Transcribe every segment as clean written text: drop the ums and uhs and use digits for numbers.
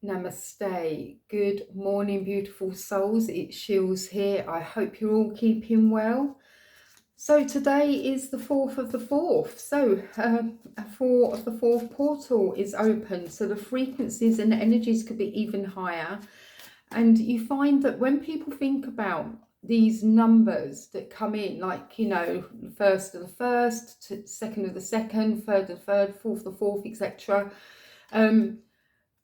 Namaste. Good morning, beautiful souls. It's Sheils here. I hope you're all keeping well. So today is the 4th of the 4th. So 4 of the 4th portal is open. So the frequencies and energies could be even higher. And you find that when people think about these numbers that come in, like, you know, first of the first, second of the second, third of the third, fourth of the fourth, etc.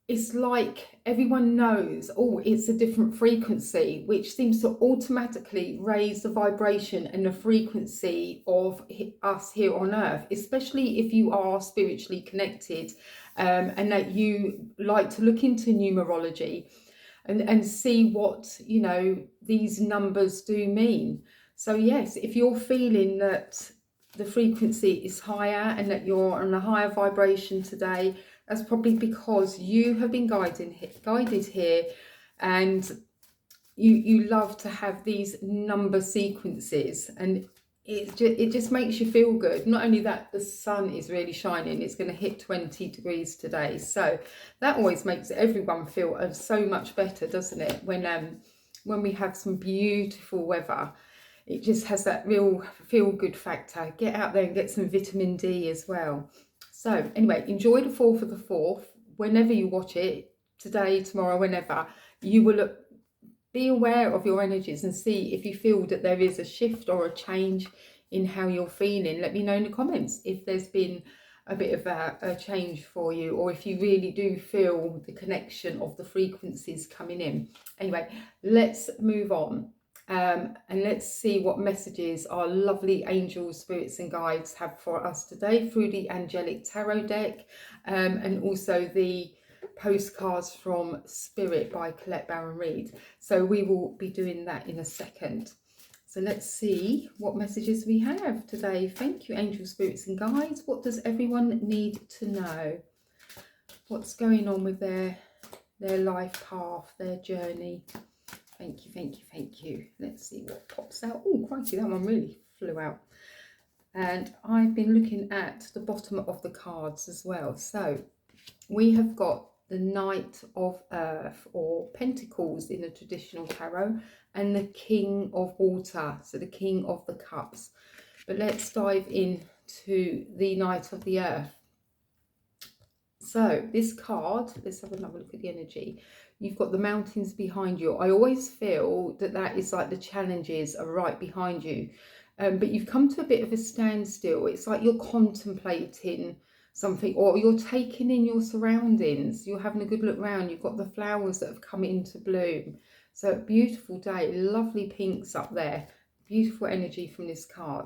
It's like everyone knows, oh, it's a different frequency, which seems to automatically raise the vibration and the frequency of us here on earth, especially if you are spiritually connected, and that you like to look into numerology and see what, you know, these numbers do mean. So yes, if you're feeling that the frequency is higher and that you're on a higher vibration today, that's probably because you have been guided here, and you love to have these number sequences, and it just makes you feel good. Not only that, the sun is really shining. It's going to hit 20 degrees today, so that always makes everyone feel so much better, doesn't it? When we have some beautiful weather, it just has that real feel good factor. Get out there and get some vitamin D as well. So anyway, enjoy the 4th of the 4th. Whenever you watch it, today, tomorrow, whenever, you will be aware of your energies and see if you feel that there is a shift or a change in how you're feeling. Let me know in the comments if there's been a bit of a change for you, or if you really do feel the connection of the frequencies coming in. Anyway, let's move on. And let's see what messages our lovely angels, spirits and guides have for us today through the Angelic Tarot deck, and also the Postcards from Spirit by Colette Baron-reid. So we will be doing that in a second. So let's see what messages we have today. Thank you, angels, spirits and guides. What does everyone need to know? What's going on with their life path, their journey? Thank you, thank you, thank you. Let's see what pops out. Oh, crikey, that one really flew out. And I've been looking at the bottom of the cards as well. So we have got the Knight of Earth, or Pentacles in the traditional tarot, and the King of Water, so the King of the Cups. But let's dive into the Knight of the Earth. So this card, let's have another look at the energy. You've got the mountains behind you. I always feel that that is like the challenges are right behind you. But you've come to a bit of a standstill. It's like you're contemplating something, or you're taking in your surroundings. You're having a good look around. You've got the flowers that have come into bloom. So beautiful day, lovely pinks up there. Beautiful energy from this card.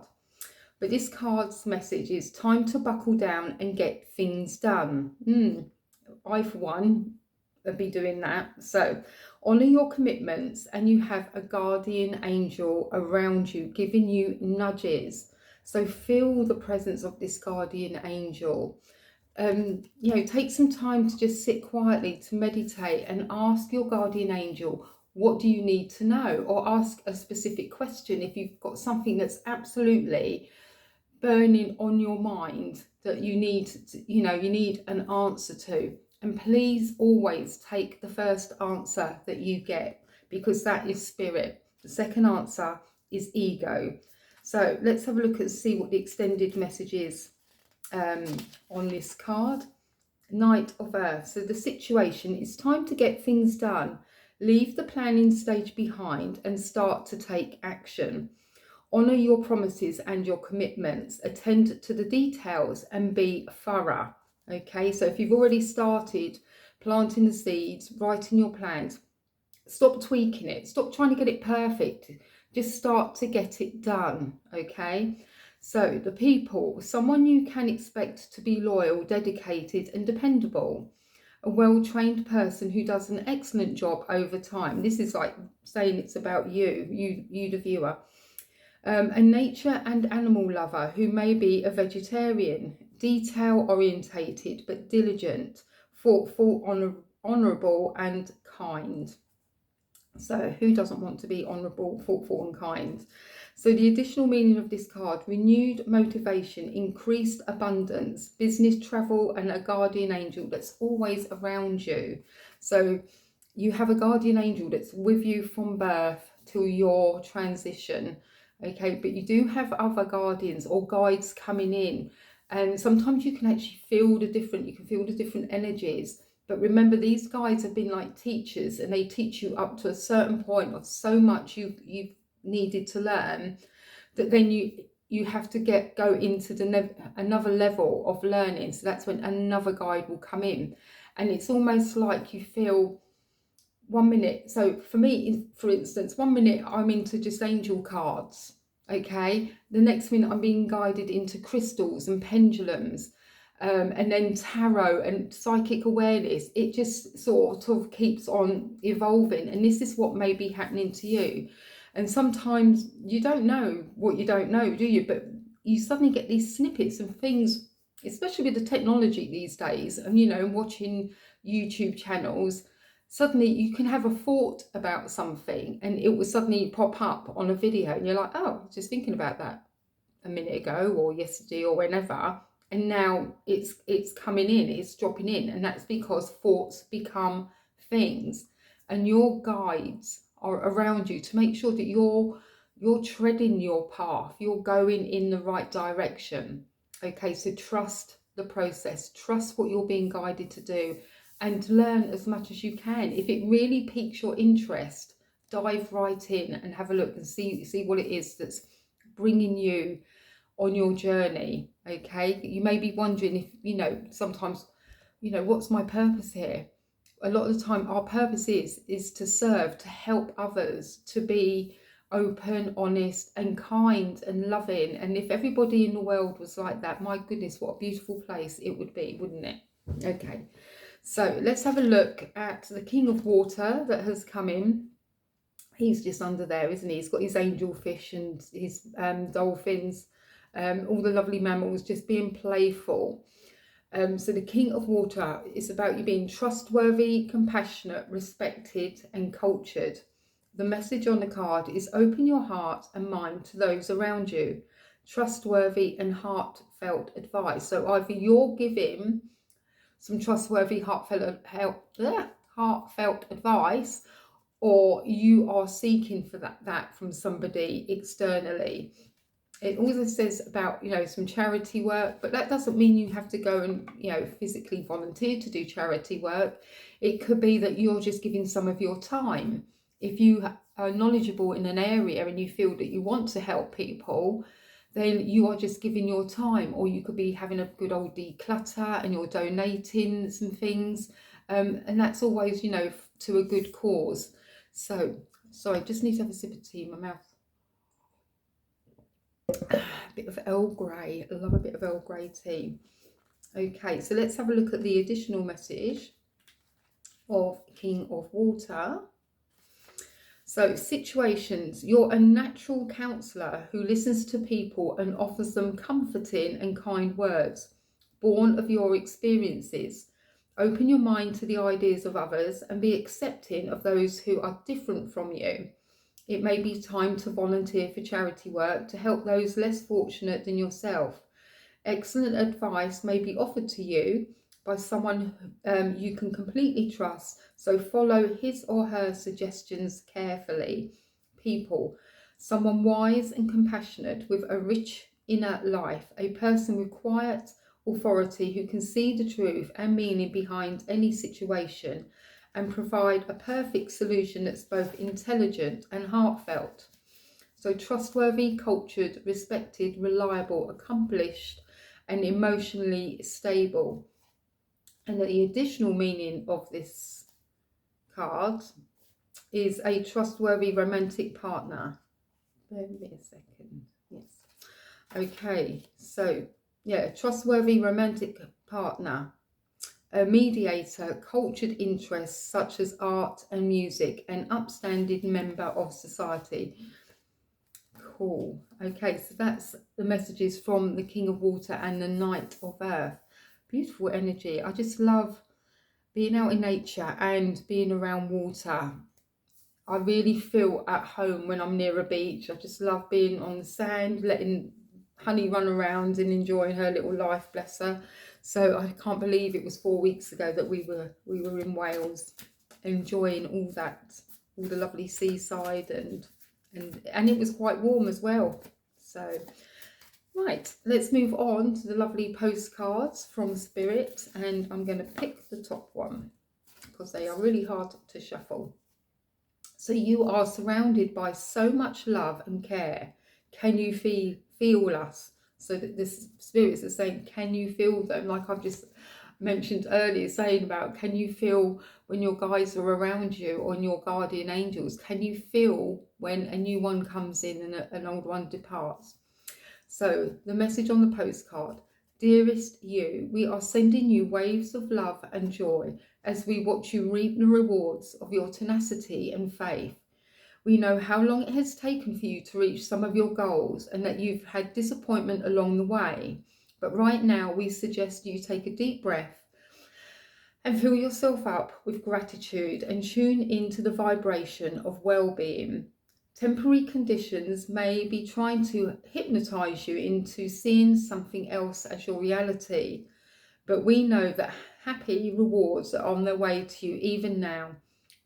But this card's message is time to buckle down and get things done. I, for one, will be doing that. So honour your commitments, and you have a guardian angel around you giving you nudges. So feel the presence of this guardian angel. You know, take some time to just sit quietly, to meditate, and ask your guardian angel, what do you need to know? Or ask a specific question if you've got something that's absolutely burning on your mind that you need to, you need an answer to. And please always take the first answer that you get, because that is spirit. The second answer is ego. So let's have a look and see what the extended message is on this card. Knight of Earth. So the situation is time to get things done. Leave the planning stage behind and start to take action. Honour your promises and your commitments. Attend to the details and be thorough. Okay, so if you've already started planting the seeds, writing your plans, stop tweaking it. Stop trying to get it perfect. Just start to get it done. Okay, so the people, someone you can expect to be loyal, dedicated and dependable. A well-trained person who does an excellent job over time. This is like saying it's about you the viewer. A nature and animal lover who may be a vegetarian, detail orientated but diligent, thoughtful, honourable and kind. So who doesn't want to be honourable, thoughtful and kind? So the additional meaning of this card: renewed motivation, increased abundance, business travel, and a guardian angel that's always around you. So you have a guardian angel that's with you from birth till your transition. Okay, but you do have other guardians or guides coming in, and sometimes you can actually feel the different energies. But remember, these guides have been like teachers, and they teach you up to a certain point of so much you've needed to learn, that then you have to go into another level of learning. So that's when another guide will come in, and it's almost like you feel 1 minute. So for me, for instance, 1 minute I'm into just angel cards, okay, the next minute I'm being guided into crystals and pendulums, and then tarot and psychic awareness. It just sort of keeps on evolving, and this is what may be happening to you. And sometimes you don't know what you don't know, do you? But you suddenly get these snippets of things, especially with the technology these days, and watching YouTube channels. Suddenly you can have a thought about something and it will suddenly pop up on a video, and you're like, oh, just thinking about that a minute ago or yesterday or whenever, and now it's coming in, it's dropping in. And that's because thoughts become things, and your guides are around you to make sure that you're treading your path, you're going in the right direction. Okay, so trust the process, trust what you're being guided to do, and learn as much as you can. If it really piques your interest, dive right in and have a look and see what it is that's bringing you on your journey. Okay, you may be wondering if sometimes what's my purpose here. A lot of the time our purpose is to serve, to help others, to be open, honest and kind and loving. And if everybody in the world was like that, my goodness, what a beautiful place it would be, wouldn't it? Okay, so let's have a look at the King of Water that has come in. He's just under there, isn't he? He's got his angelfish and his dolphins, all the lovely mammals, just being playful. So the King of Water is about you being trustworthy, compassionate, respected and cultured. The message on the card is open your heart and mind to those around you. Trustworthy and heartfelt advice. So either you're giving some trustworthy, heartfelt advice, or you are seeking for that from somebody externally. It also says about some charity work, but that doesn't mean you have to go and physically volunteer to do charity work. It could be that you're just giving some of your time. If you are knowledgeable in an area and you feel that you want to help people, then you are just giving your time. Or you could be having a good old declutter and you're donating some things, and that's always to a good cause. So sorry, just need to have a sip of tea in my mouth. A bit of Earl Grey. I love a bit of Earl Grey tea. Okay, so let's have a look at the additional message of King of Water. So situations: you're a natural counsellor who listens to people and offers them comforting and kind words, born of your experiences. Open your mind to the ideas of others and be accepting of those who are different from you. It may be time to volunteer for charity work to help those less fortunate than yourself. Excellent advice may be offered to you by someone you can completely trust, so follow his or her suggestions carefully. People: someone wise and compassionate with a rich inner life, a person with quiet authority who can see the truth and meaning behind any situation and provide a perfect solution that's both intelligent and heartfelt. So trustworthy, cultured, respected, reliable, accomplished and emotionally stable. And the additional meaning of this card is a trustworthy romantic partner. Bear with me a second. Yes. Okay, so yeah, trustworthy romantic partner, a mediator, cultured interests such as art and music, an upstanding member of society. Cool. Okay, so that's the messages from the King of Water and the Knight of Earth. Beautiful energy. I just love being out in nature and being around water. I really feel at home when I'm near a beach. I just love being on the sand, letting Honey run around and enjoying her little life, bless her. So I can't believe it was 4 weeks ago that we were in Wales, enjoying all the lovely seaside, and it was quite warm as well. So right, let's move on to the lovely postcards from Spirit, and I'm going to pick the top one because they are really hard to shuffle. So you are surrounded by so much love and care. Can you feel us? So that this spirits are saying, can you feel them? Like I've just mentioned earlier, saying about, can you feel when your guides are around you, or your guardian angels? Can you feel when a new one comes in and an old one departs? So the message on the postcard: dearest you, we are sending you waves of love and joy as we watch you reap the rewards of your tenacity and faith. We know how long it has taken for you to reach some of your goals and that you've had disappointment along the way. But right now, we suggest you take a deep breath and fill yourself up with gratitude and tune into the vibration of well-being. Temporary conditions may be trying to hypnotize you into seeing something else as your reality, but we know that happy rewards are on their way to you even now.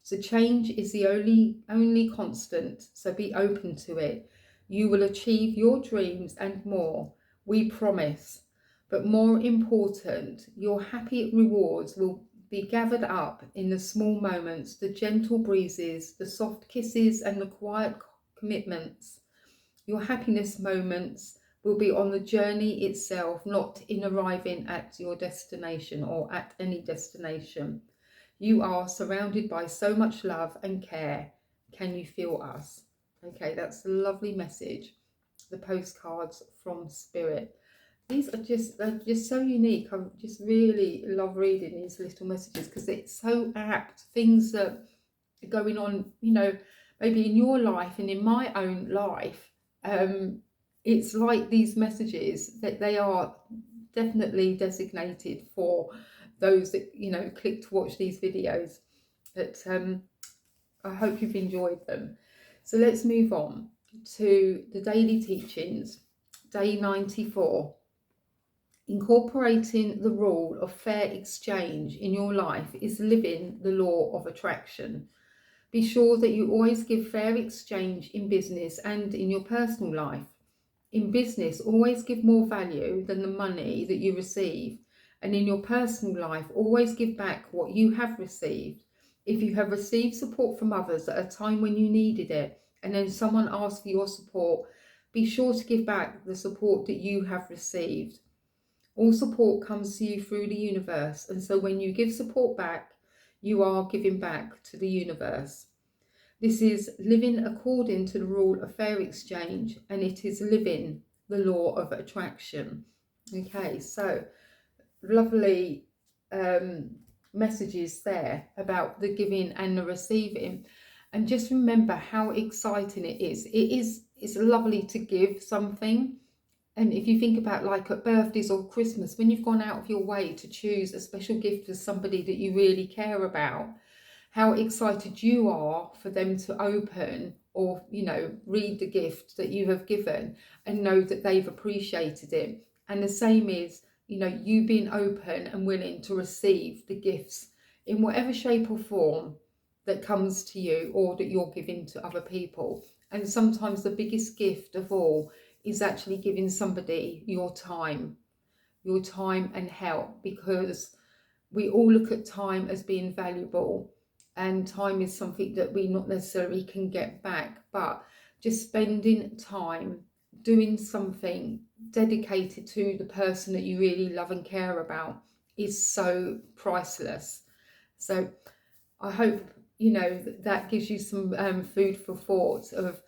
So change is the only constant, so be open to it. You will achieve your dreams and more, we promise. But more important, your happy rewards will be gathered up in the small moments, the gentle breezes, the soft kisses and the quiet commitments. Your happiness moments will be on the journey itself, not in arriving at your destination or at any destination. You are surrounded by so much love and care. Can you feel us? Okay, that's a lovely message. The postcards from Spirit. They're just so unique. I just really love reading these little messages because it's so apt. Things that are going on, maybe in your life and in my own life. It's like these messages that they are definitely designated for those that click to watch these videos. But I hope you've enjoyed them. So let's move on to the daily teachings, day 94. Incorporating the rule of fair exchange in your life is living the law of attraction. Be sure that you always give fair exchange in business and in your personal life. In business, always give more value than the money that you receive. And in your personal life, always give back what you have received. If you have received support from others at a time when you needed it, and then someone asks for your support, be sure to give back the support that you have received. All support comes to you through the universe, and so when you give support back, you are giving back to the universe. This is living according to the rule of fair exchange, and it is living the law of attraction. Okay, so lovely messages there about the giving and the receiving. And just remember how exciting it is. It's lovely to give something. And if you think about like at birthdays or Christmas, when you've gone out of your way to choose a special gift for somebody that you really care about, how excited you are for them to open or, read the gift that you have given and know that they've appreciated it. And the same is, you being open and willing to receive the gifts in whatever shape or form that comes to you or that you're giving to other people. And sometimes the biggest gift of all is actually giving somebody your time and help, because we all look at time as being valuable, and time is something that we not necessarily can get back, but just spending time doing something dedicated to the person that you really love and care about is so priceless. So I hope that gives you some food for thought of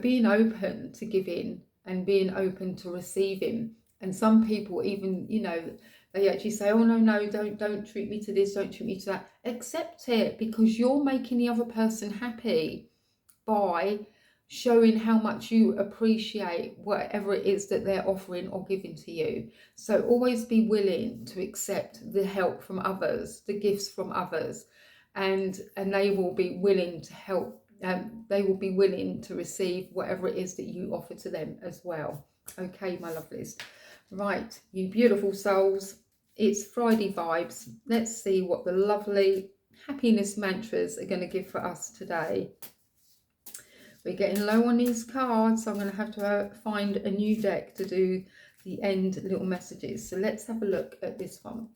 being open to giving and being open to receiving. And some people even they actually say, oh no, don't treat me to this, don't treat me to that. Accept it, because you're making the other person happy by showing how much you appreciate whatever it is that they're offering or giving to you. So always be willing to accept the help from others, the gifts from others, and they will be willing to help they will be willing to receive whatever it is that you offer to them as well. Okay, my lovelies. Right, you beautiful souls. It's Friday vibes. Let's see what the lovely happiness mantras are going to give for us today. We're getting low on these cards, so I'm going to have to find a new deck to do the end little messages. So let's have a look at this one.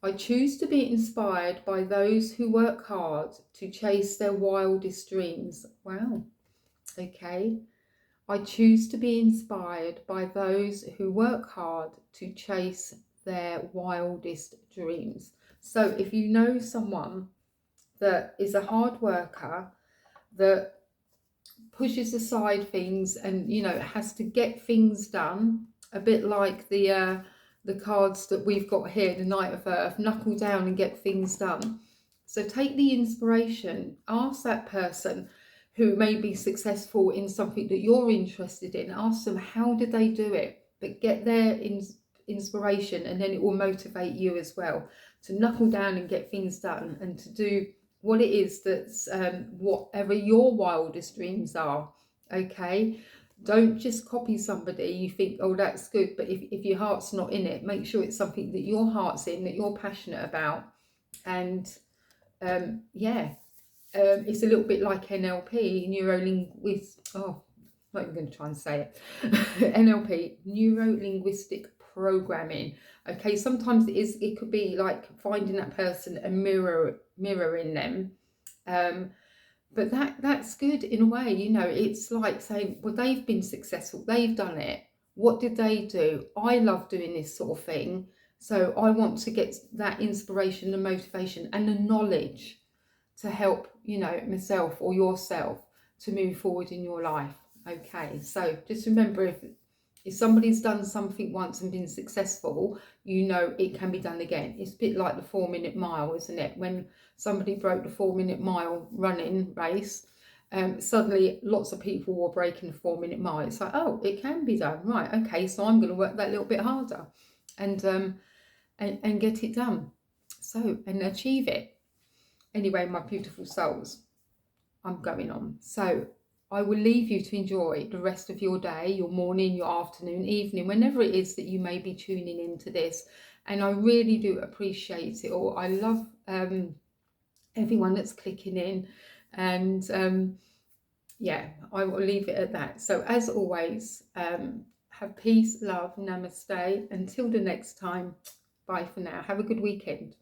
I choose to be inspired by those who work hard to chase their wildest dreams. Wow. Okay. I choose to be inspired by those who work hard to chase their wildest dreams. So if you know someone that is a hard worker, that pushes aside things and, you know, has to get things done, a bit like the cards that we've got here, the Knight of Earth, knuckle down and get things done. So take the inspiration, ask that person who may be successful in something that you're interested in, ask them how did they do it, but get their inspiration, and then it will motivate you as well to knuckle down and get things done and to do what it is that's whatever your wildest dreams are. Okay, don't just copy somebody you think, oh, that's good, but if your heart's not in it, make sure it's something that your heart's in, that you're passionate about. And it's a little bit like NLP, I'm not even going to try and say it. NLP, neuro-linguistic programming. Okay, sometimes it could be like finding that person and mirroring them. But that's good in a way, you know. It's like saying, well, they've been successful, they've done it. What did they do? I love doing this sort of thing. So I want to get that inspiration and motivation and the knowledge to help, you know, myself or yourself to move forward in your life. Okay, so just remember, if somebody's done something once and been successful, you know it can be done again. It's a bit like the 4-minute mile, isn't it? When somebody broke the 4-minute mile running race, suddenly lots of people were breaking the 4-minute mile. It's like, oh, it can be done, right? Okay, so I'm going to work that little bit harder and get it done. So, and achieve it. Anyway, my beautiful souls, I'm going on. So I will leave you to enjoy the rest of your day, your morning, your afternoon, evening, whenever it is that you may be tuning into this. And I really do appreciate it all. I love everyone that's clicking in. And I will leave it at that. So as always, have peace, love, namaste. Until the next time, bye for now. Have a good weekend.